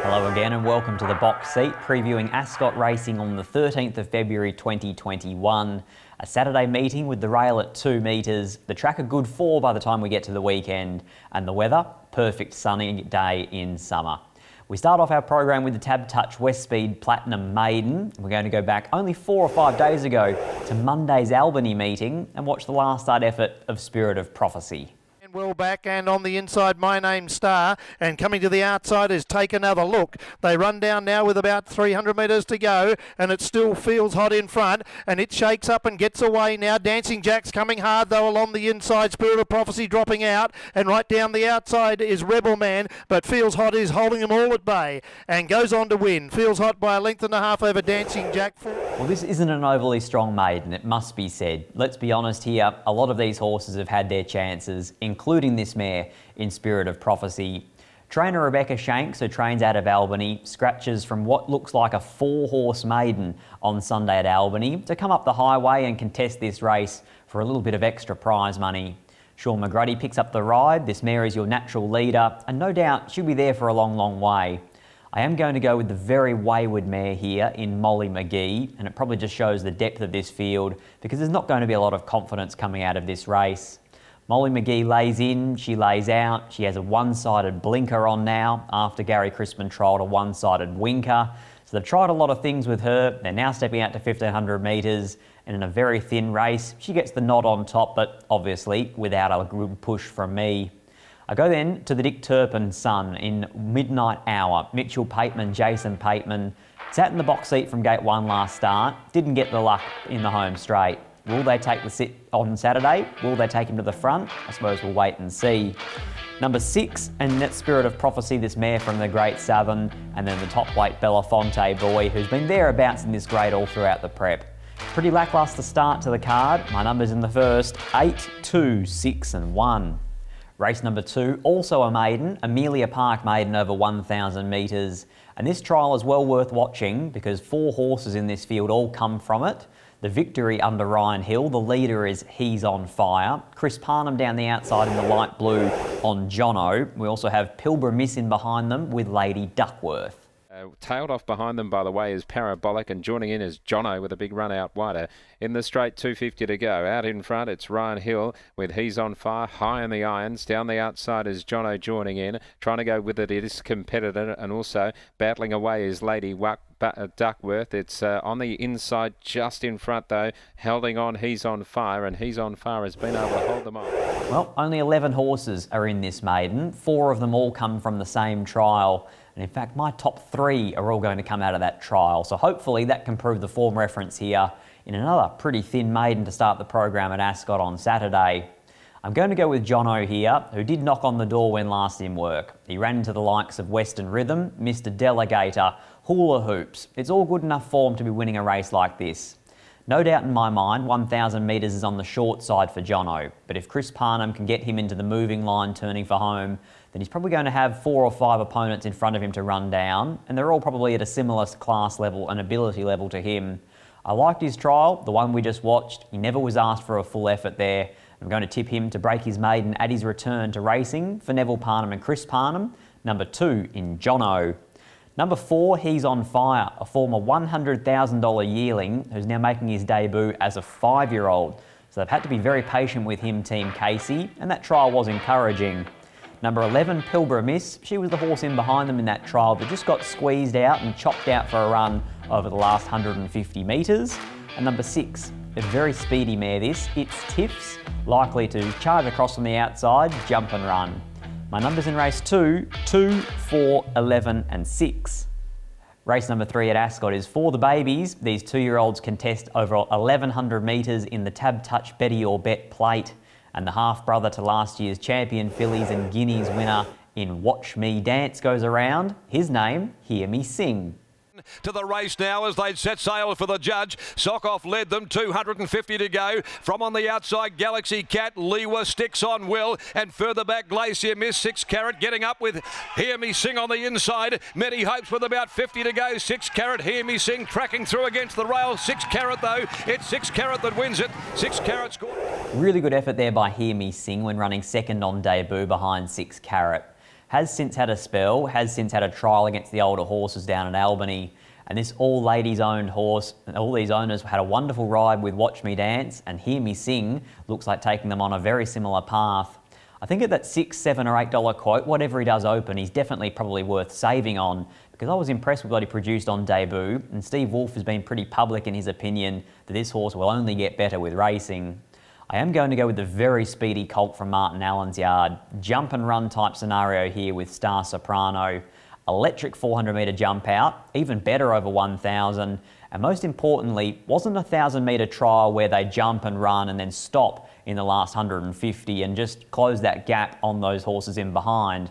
Hello again and welcome to the box seat, previewing Ascot racing on the 13th of February 2021. A Saturday meeting with the rail at 2 metres, the track a good 4 by the time we get to the weekend, and the weather, perfect sunny day in summer. We start off our program with the Tab Touch West Speed Platinum Maiden. We're going to go back only 4 or 5 days ago to Monday's Albany meeting and watch the last start effort of Spirit of Prophecy. Well back and on the inside, My Name Star, and coming to the outside is Take Another Look. They run down now with about 300 metres to go, and it still feels hot in front, and it shakes up and gets away now. Dancing Jack's coming hard though along the inside. Spirit of Prophecy dropping out, and right down the outside is Rebel Man, but Feels Hot is holding them all at bay and goes on to win. Feels Hot by a length and a half over Dancing Jack. Well, this isn't an overly strong maiden, it must be said. Let's be honest here, a lot of these horses have had their chances, including this mare in Spirit of Prophecy. Trainer Rebecca Shanks, who trains out of Albany, scratches from what looks like a 4-horse maiden on Sunday at Albany to come up the highway and contest this race for a little bit of extra prize money. Sean McGruddy picks up the ride. This mare is your natural leader, and no doubt she'll be there for a long, long way. I am going to go with the very wayward mare here in Molly McGee, and it probably just shows the depth of this field because there's not going to be a lot of confidence coming out of this race. Molly McGee lays in, she lays out, she has a one-sided blinker on now after Gary Crispin trialled a one-sided winker. So they've tried a lot of things with her, they're now stepping out to 1500 metres, and in a very thin race, she gets the nod on top, but obviously without a good push from me. I go then to the Dick Turpin son in Midnight Hour. Mitchell Pateman, Jason Pateman, sat in the box seat from gate 1 last start, didn't get the luck in the home straight. Will they take the sit on Saturday? Will they take him to the front? I suppose we'll wait and see. Number 6, and that's Spirit of Prophecy, this mare from the Great Southern, and then the top weight Belafonte boy, who's been thereabouts in this grade all throughout the prep. Pretty lacklustre start to the card. My numbers in the first, 8, 2, 6 and 1. Race number 2, also a maiden, Amelia Park maiden over 1,000 metres. And this trial is well worth watching because 4 horses in this field all come from it. The victory under Ryan Hill, the leader is He's On Fire. Chris Parnham down the outside in the light blue on Jono. We also have Pilbara Miss in behind them with Lady Duckworth. Tailed off behind them, by the way, is Parabolic, and joining in is Jono with a big run out wider. In the straight, 250 to go. Out in front, it's Ryan Hill with He's On Fire, high in the irons. Down the outside is Jono joining in. Trying to go with it is competitor, and also battling away is Lady Duckworth. It's on the inside, just in front though, holding on He's On Fire, and He's On Fire has been able to hold them on. Well, only 11 horses are in this maiden. 4 of them all come from the same trial. And in fact, my top 3 are all going to come out of that trial. So hopefully that can prove the form reference here in another pretty thin maiden to start the program at Ascot on Saturday. I'm going to go with Jono here, who did knock on the door when last in work. He ran into the likes of Western Rhythm, Mr. Delegator, Hula Hoops. It's all good enough form to be winning a race like this. No doubt in my mind, 1,000 metres is on the short side for Jono, but if Chris Parnham can get him into the moving line turning for home, then he's probably going to have 4 or 5 opponents in front of him to run down, and they're all probably at a similar class level and ability level to him. I liked his trial, the one we just watched. He never was asked for a full effort there. I'm going to tip him to break his maiden at his return to racing for Neville Parnham and Chris Parnham. Number 2 in Jono. Number 4, He's On Fire, a former $100,000 yearling who's now making his debut as a 5-year-old. So they've had to be very patient with him, Team Casey, and that trial was encouraging. Number 11, Pilbara Miss. She was the horse in behind them in that trial, but just got squeezed out and chopped out for a run over the last 150 metres. And number 6, a very speedy mare this. It's Tiffs, likely to charge across from the outside, jump and run. My numbers in race 2, 2, 4, 11 and 6. Race number 3 at Ascot is for the babies. These 2-year-olds contest over 1,100 metres in the Tab Touch Betty or Bet plate. And the half-brother to last year's champion fillies and guineas winner in Watch Me Dance goes around. His name, Hear Me Sing. To the race now as they'd set sail for the judge. Sokoff led them, 250 to go. From on the outside, Galaxy Cat. Lewa sticks on Will, and further back, Glacier Miss. 6 Carat getting up with Hear Me Sing on the inside. Many Hopes with about 50 to go. 6 Carat, Hear Me Sing cracking through against the rail. 6 Carat though, it's 6 Carat that wins it. 6 Carat scored. Really good effort there by Hear Me Sing when running second on debut behind 6 Carat. Has since had a spell, has since had a trial against the older horses down at Albany. And this all ladies owned horse, and all these owners had a wonderful ride with Watch Me Dance, and Hear Me Sing looks like taking them on a very similar path. I think at that $6, $7 or $8 quote, whatever he does open, he's definitely probably worth saving on, because I was impressed with what he produced on debut, and Steve Wolf has been pretty public in his opinion that this horse will only get better with racing. I am going to go with the very speedy colt from Martin Allen's yard. Jump and run type scenario here with Star Soprano. Electric 400 metre jump out, even better over 1,000, and most importantly, wasn't a 1,000 metre trial where they jump and run and then stop in the last 150 and just close that gap on those horses in behind.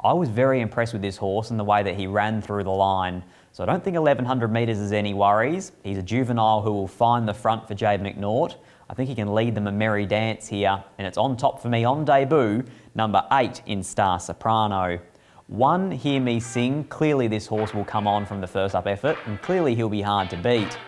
I was very impressed with this horse and the way that he ran through the line. So I don't think 1,100 metres is any worries. He's a juvenile who will find the front for Jade McNaught. I think he can lead them a merry dance here, and it's on top for me on debut, number 8 in Star Soprano. 1, Hear Me Sing. Clearly this horse will come on from the first up effort, and clearly he'll be hard to beat.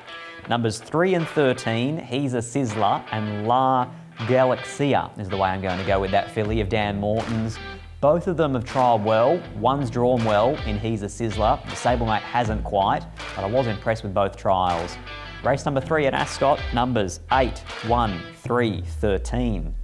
Numbers 3 and 13, He's a Sizzler, and La Galaxia is the way I'm going to go with that filly of Dan Morton's. Both of them have trialled well. One's drawn well in He's a Sizzler. The stablemate hasn't quite, but I was impressed with both trials. Race number 3 at Ascot, numbers 8, 1, 3, 13.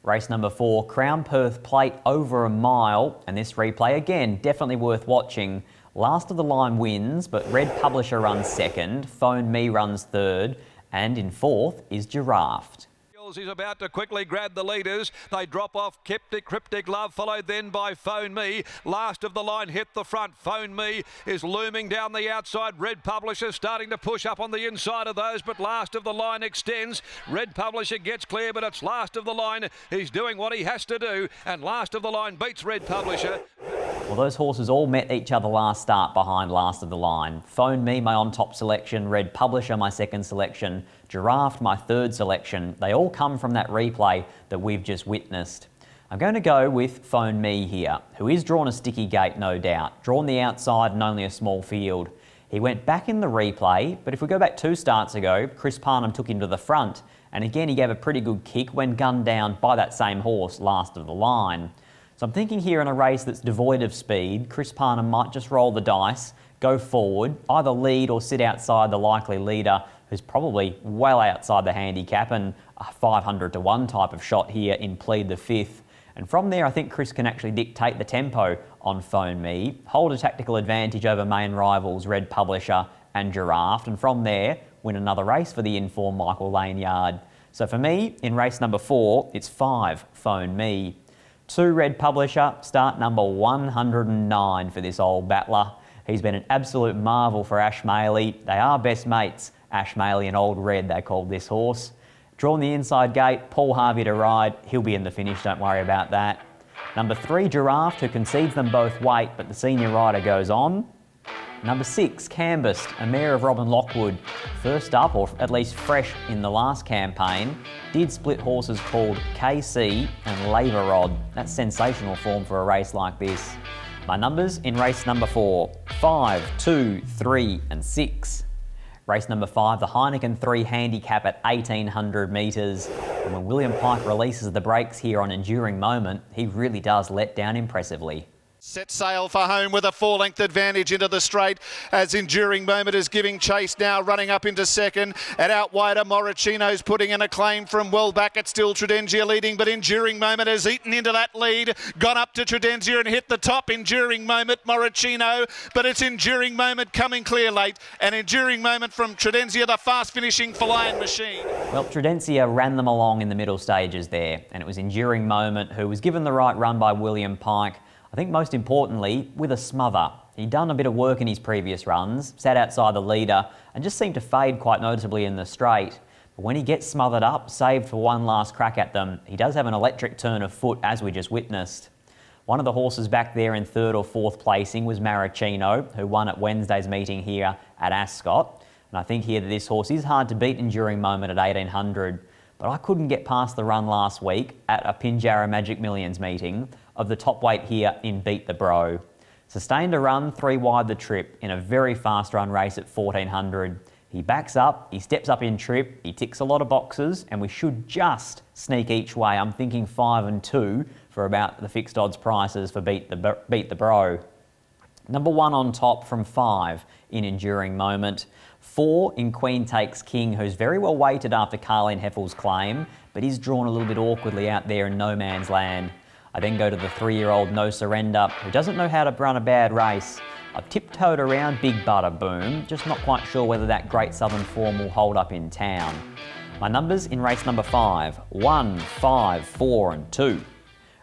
Race number 4, Crown Perth Plate over a mile, and this replay again definitely worth watching. Last of the line wins, but Red Publisher runs second, Phone Me runs third, and in fourth is Giraffe. He's about to quickly grab the leaders. They drop off Cryptic Love, followed then by Phone Me. Last of the line hit the front. Phone Me is looming down the outside. Red Publisher starting to push up on the inside of those, but last of the line extends. Red Publisher gets clear, but it's last of the line. He's doing what he has to do, and last of the line beats Red Publisher. Well, those horses all met each other last start behind last of the line. Phone Me, my on-top selection. Red Publisher, my second selection. Giraffe, my third selection. They all come from that replay that we've just witnessed. I'm going to go with Phone Me here, who is drawn a sticky gate, no doubt. Drawn the outside and only a small field. He went back in the replay, but if we go back 2 starts ago, Chris Parnham took him to the front, and again he gave a pretty good kick when gunned down by that same horse last of the line. So I'm thinking here in a race that's devoid of speed, Chris Parnham might just roll the dice, go forward, either lead or sit outside the likely leader, who's probably well outside the handicap, and a 500 to 1 type of shot here in Plead the Fifth. And from there, I think Chris can actually dictate the tempo on Phone Me, hold a tactical advantage over main rivals Red Publisher and Giraffe, and from there, win another race for the informed Michael Lane yard. So for me, in race number 4, it's 5, Phone Me. 2, Red Publisher, start number 109 for this old battler. He's been an absolute marvel for Ash Maley. They are best mates, Ash Maley and Old Red, they called this horse. Drawn the inside gate, Paul Harvey to ride. He'll be in the finish, don't worry about that. Number 3, Giraffe, who concedes them both weight, but the senior rider goes on. Number 6, Canvassed, a mare of Robin Lockwood. First up, or at least fresh in the last campaign, did split horses called KC and Labour Rod. That's sensational form for a race like this. My numbers in race number 4, 5, 2, 3 and 6. Race number 5, the Heineken 3 Handicap at 1,800 metres. And when William Pike releases the brakes here on Enduring Moment, he really does let down impressively. Set sail for home with a 4-length advantage into the straight as Enduring Moment is giving chase now, running up into second. And out wider, Maracino's putting in a claim from well back. It's still Tredenzia leading, but Enduring Moment has eaten into that lead, gone up to Tredenzia and hit the top. Enduring Moment, Maracino, but it's Enduring Moment coming clear late. And Enduring Moment from Tredenzia, the fast finishing flying machine. Well, Tredenzia ran them along in the middle stages there, and it was Enduring Moment who was given the right run by William Pike. I think most importantly, with a smother. He'd done a bit of work in his previous runs, sat outside the leader, and just seemed to fade quite noticeably in the straight. But when he gets smothered up, saved for one last crack at them, he does have an electric turn of foot, as we just witnessed. One of the horses back there in 3rd or 4th placing was Maracino, who won at Wednesday's meeting here at Ascot. And I think here that this horse is hard to beat Enduring Moment at 1800, but I couldn't get past the run last week at a Pinjarra Magic Millions meeting of the top weight here in Beat the Bro. Sustained a run 3 wide the trip in a very fast run race at 1400. He backs up, he steps up in trip, he ticks a lot of boxes, and we should just sneak each way. I'm thinking 5 and 2 for about the fixed odds prices for Beat the Bro. Number 1 on top from 5 in Enduring Moment. 4 in Queen Takes King, who's very well weighted after Carleen Heffel's claim, but is drawn a little bit awkwardly out there in no man's land. I then go to the 3-year-old No Surrender, who doesn't know how to run a bad race. I've tiptoed around Big Butter Boom, just not quite sure whether that Great Southern form will hold up in town. My numbers in race number 5, 1, 5, 4 and 2.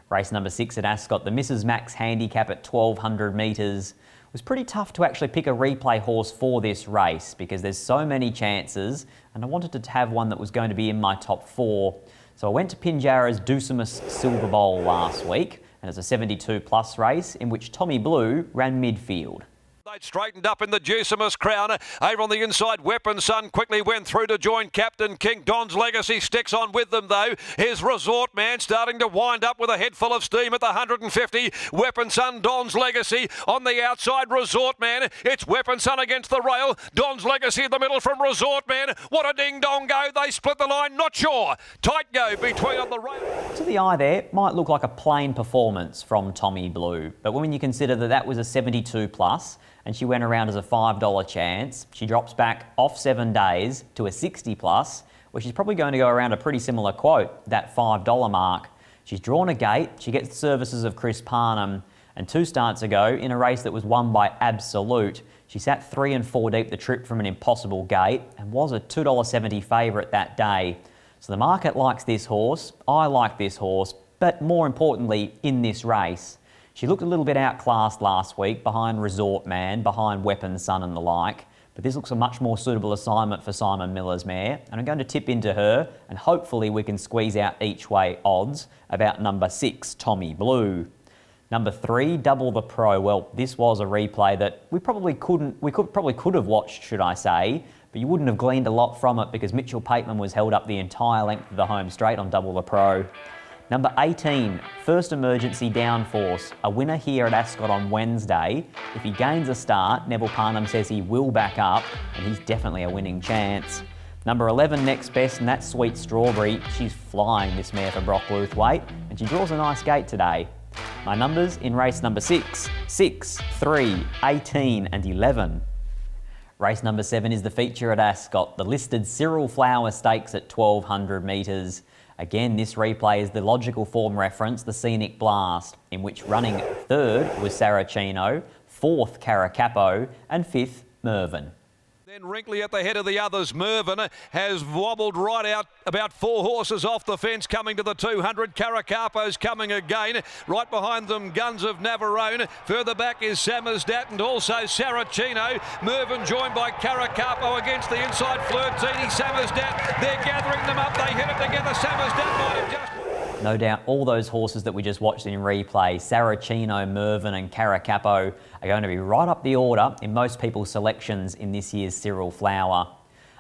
Race number 6 at Ascot, the Mrs. Max Handicap at 1200 metres. It was pretty tough to actually pick a replay horse for this race because there's so many chances and I wanted to have one that was going to be in my top 4. So I went to Pinjarra's Deucimus Silver Bowl last week, and it's a 72 plus race in which Tommy Blue ran midfield. They'd straightened up in the Deucimus Crown. Over on the inside, Weapon Son quickly went through to join Captain King. Don's Legacy sticks on with them though. Here's Resort Man starting to wind up with a head full of steam at the 150. Weapon Son, Don's Legacy on the outside. Resort Man, it's Weapon Son against the rail. Don's Legacy in the middle from Resort Man. What a ding-dong go. They split the line, not sure. Tight go between on the rail. To the eye there, might look like a plain performance from Tommy Blue, but when you consider that that was a 72 plus, and she went around as a $5 chance, she drops back off 7 days to a 60 plus, where she's probably going to go around a pretty similar quote, that $5 mark. She's drawn a gate, she gets the services of Chris Parnham, and 2 starts ago, in a race that was won by Absolute, she sat 3 and 4 deep the trip from an impossible gate, and was a $2.70 favourite that day. So the market likes this horse, I like this horse, but more importantly, in this race. She looked a little bit outclassed last week behind Resort Man, behind Weapon Son and the like, but this looks a much more suitable assignment for Simon Miller's mare, and I'm going to tip into her, and hopefully we can squeeze out each way odds about number 6, Tommy Blue. Number 3, Double the Pro. Well, this was a replay that we probably could have watched, should I say, but you wouldn't have gleaned a lot from it because Mitchell Pateman was held up the entire length of the home straight on Double the Pro. Number 18, First Emergency Downforce, a winner here at Ascot on Wednesday. If he gains a start, Neville Parnham says he will back up, and he's definitely a winning chance. Number 11, Next Best, and that's Sweet Strawberry. She's flying, this mare for Brock Luthwaite, and she draws a nice gate today. My numbers in race number 6, 6, 3, 18 and 11. Race number 7 is the feature at Ascot, the listed Cyril Flower Stakes at 1200 metres. Again, this replay is the logical form reference, the Scenic Blast, in which running 3rd was Saracino, 4th Caracapo and 5th Mervyn. Then Wrinkly at the head of the others. Mervyn has wobbled right out, about 4 horses off the fence coming to the 200. Caracapo's coming again. Right behind them, Guns of Navarone. Further back is Samizdat and also Saracino. Mervyn joined by Caracapo against the inside. Flirtini, Samizdat. They're gathering them up. They hit it together. Samizdat might have just... No doubt all those horses that we just watched in replay, Saracino, Mervyn and Caracapo, are going to be right up the order in most people's selections in this year's Cyril Flower.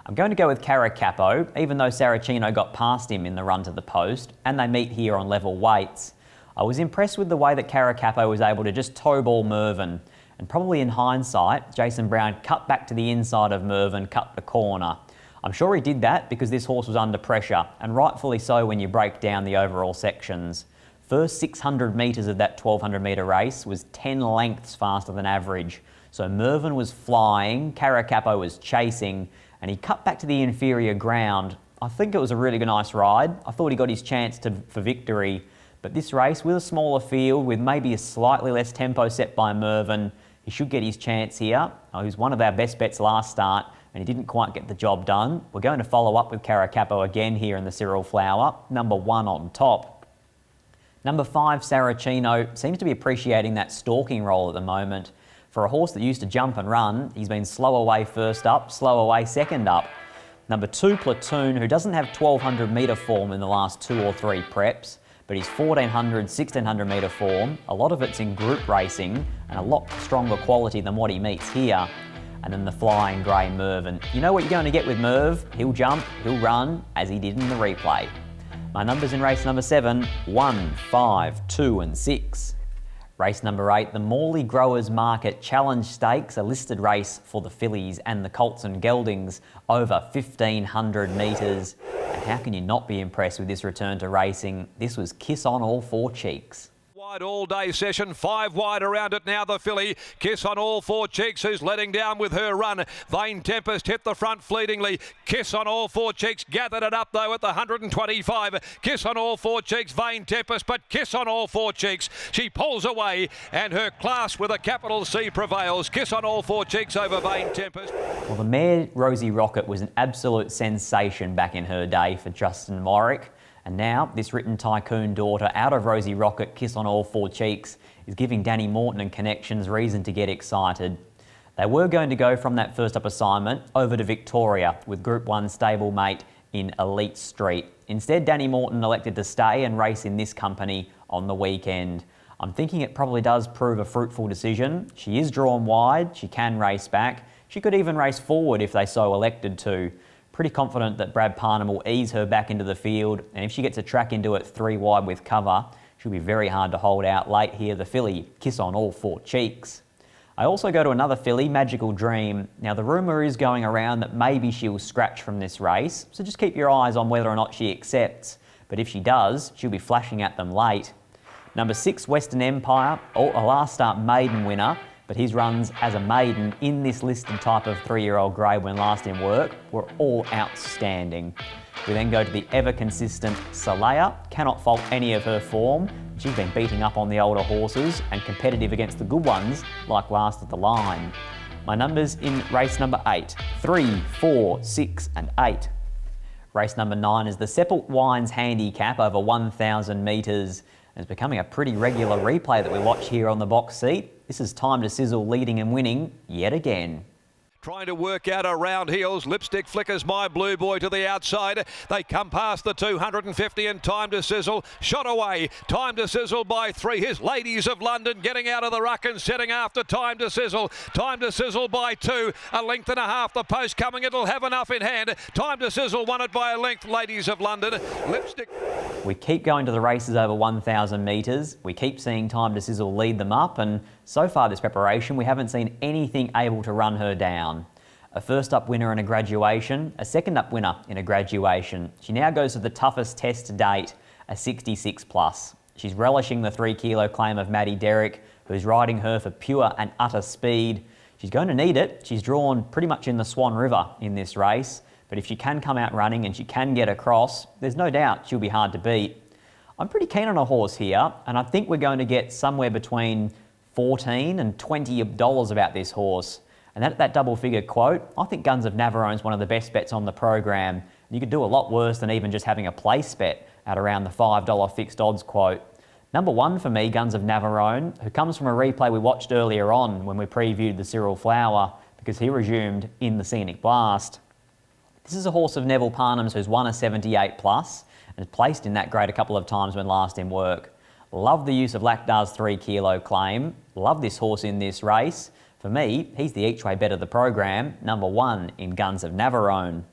I'm going to go with Caracapo, even though Saracino got past him in the run to the post, and they meet here on level weights. I was impressed with the way that Caracapo was able to just toe ball Mervyn, and probably in hindsight, Jason Brown cut back to the inside of Mervyn, cut the corner. I'm sure he did that because this horse was under pressure, and rightfully so when you break down the overall sections. First 600 metres of that 1200 metre race was 10 lengths faster than average. So Mervyn was flying, Caracapo was chasing, and he cut back to the inferior ground. I think it was a really nice ride. I thought he got his chance for victory, but this race with a smaller field, with maybe a slightly less tempo set by Mervyn, he should get his chance here. He was one of our best bets last start, and he didn't quite get the job done. We're going to follow up with Caracapo again here in the Cyril Flower, number 1 on top. Number 5, Saracino, seems to be appreciating that stalking role at the moment. For a horse that used to jump and run, he's been slow away first up, slow away second up. Number 2, Platoon, who doesn't have 1200 metre form in the last 2 or 3 preps, but he's 1400, 1600 metre form. A lot of it's in group racing and a lot stronger quality than what he meets here. and then the flying grey Merv. And you know what you're going to get with Merv? He'll jump, he'll run, as he did in the replay. My numbers in race number 7, 1, 5, 2 and 6. Race number 8, the Morley Growers Market Challenge Stakes, a listed race for the fillies and the colts and geldings over 1,500 metres. And how can you not be impressed with this return to racing? This was Kiss on All Four Cheeks. Wide all day session, 5 wide around it now, the filly. Kiss on All Four Cheeks, who's letting down with her run. Vain Tempest hit the front fleetingly. Kiss on All Four Cheeks gathered it up though at the 125. Kiss on All Four Cheeks, Vain Tempest, but Kiss on All Four Cheeks. She pulls away and her class with a capital C prevails. Kiss on All Four Cheeks over Vain Tempest. Well, the mare Rosie Rocket was an absolute sensation back in her day for Justin Warwick. And now, this written tycoon daughter out of Rosie Rocket, Kiss on All Four Cheeks, is giving Danny Morton and Connections reason to get excited. They were going to go from that first up assignment over to Victoria with Group 1 stablemate in Elite Street. Instead, Danny Morton elected to stay and race in this company on the weekend. I'm thinking it probably does prove a fruitful decision. She is drawn wide, she can race back. She could even race forward if they so elected to. Pretty confident that Brad Parnham will ease her back into the field, and if she gets a track into it 3 wide with cover, she'll be very hard to hold out late here, the filly, Kiss on All Four Cheeks. I also go to another filly, Magical Dream. Now the rumour is going around that maybe she'll scratch from this race, so just keep your eyes on whether or not she accepts. But if she does, she'll be flashing at them late. Number 6, Western Empire, a last start maiden winner, but his runs as a maiden in this listed type of 3-year-old grade when last in work were all outstanding. We then go to the ever-consistent Salaya. Cannot fault any of her form. She's been beating up on the older horses and competitive against the good ones, like last at the line. My numbers in race number 8, 3, 4, 6 and 8. Race number 9 is the Sepal Wines Handicap over 1,000 metres. It's becoming a pretty regular replay that we watch here on the box seat. This is Time to Sizzle leading and winning yet again. Trying to work out around heels. Lipstick flickers My Blue Boy to the outside. They come past the 250 and Time to Sizzle. Shot away. Time to Sizzle by 3. His Ladies of London getting out of the ruck and setting after Time to Sizzle. Time to Sizzle by 2. A length and a half. The post coming. It'll have enough in hand. Time to Sizzle won it by a length. Ladies of London. Lipstick. We keep going to the races over 1,000 metres. We keep seeing Time to Sizzle lead them up, and so far this preparation we haven't seen anything able to run her down. A first up winner in a graduation, a second up winner in a graduation. She now goes to the toughest test to date, a 66 plus. She's relishing the 3 kilo claim of Maddie Derrick, who's riding her for pure and utter speed. She's going to need it. She's drawn pretty much in the Swan River in this race, but if she can come out running and she can get across, there's no doubt she'll be hard to beat. I'm pretty keen on a horse here, and I think we're going to get somewhere between $14 and $20 about this horse. And at that double figure quote, I think Guns of Navarone one of the best bets on the program. You could do a lot worse than even just having a place bet at around the $5 fixed odds quote. Number 1 for me, Guns of Navarone, who comes from a replay we watched earlier on when we previewed the Cyril Flower, because he resumed in the Scenic Blast. This is a horse of Neville Parnham's who's won a 78 plus and has placed in that grade a couple of times when last in work. Love the use of Lacdar's 3 kilo claim. Love this horse in this race. For me, he's the each way bet of the program, number 1 in Guns of Navarone.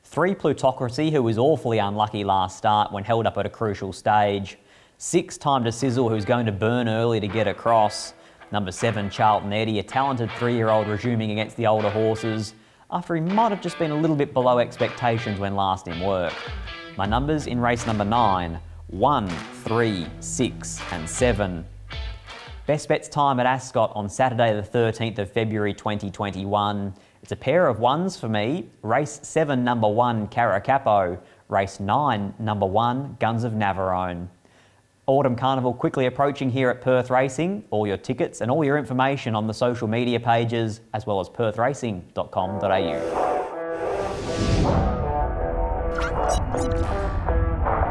3 Plutocracy, who was awfully unlucky last start when held up at a crucial stage. 6 Time to Sizzle, who's going to burn early to get across. Number 7 Charlton Eddie, a talented 3-year-old resuming against the older horses, after he might have just been a little bit below expectations when last in work. My numbers in race number 9, 1, 3, 6 and 7. Best bets time at Ascot on Saturday the 13th of February 2021. It's a pair of ones for me. Race 7 number 1 Caracapo, race 9 number 1 Guns of Navarone. Autumn Carnival quickly approaching here at Perth Racing. All your tickets and all your information on the social media pages as well as perthracing.com.au.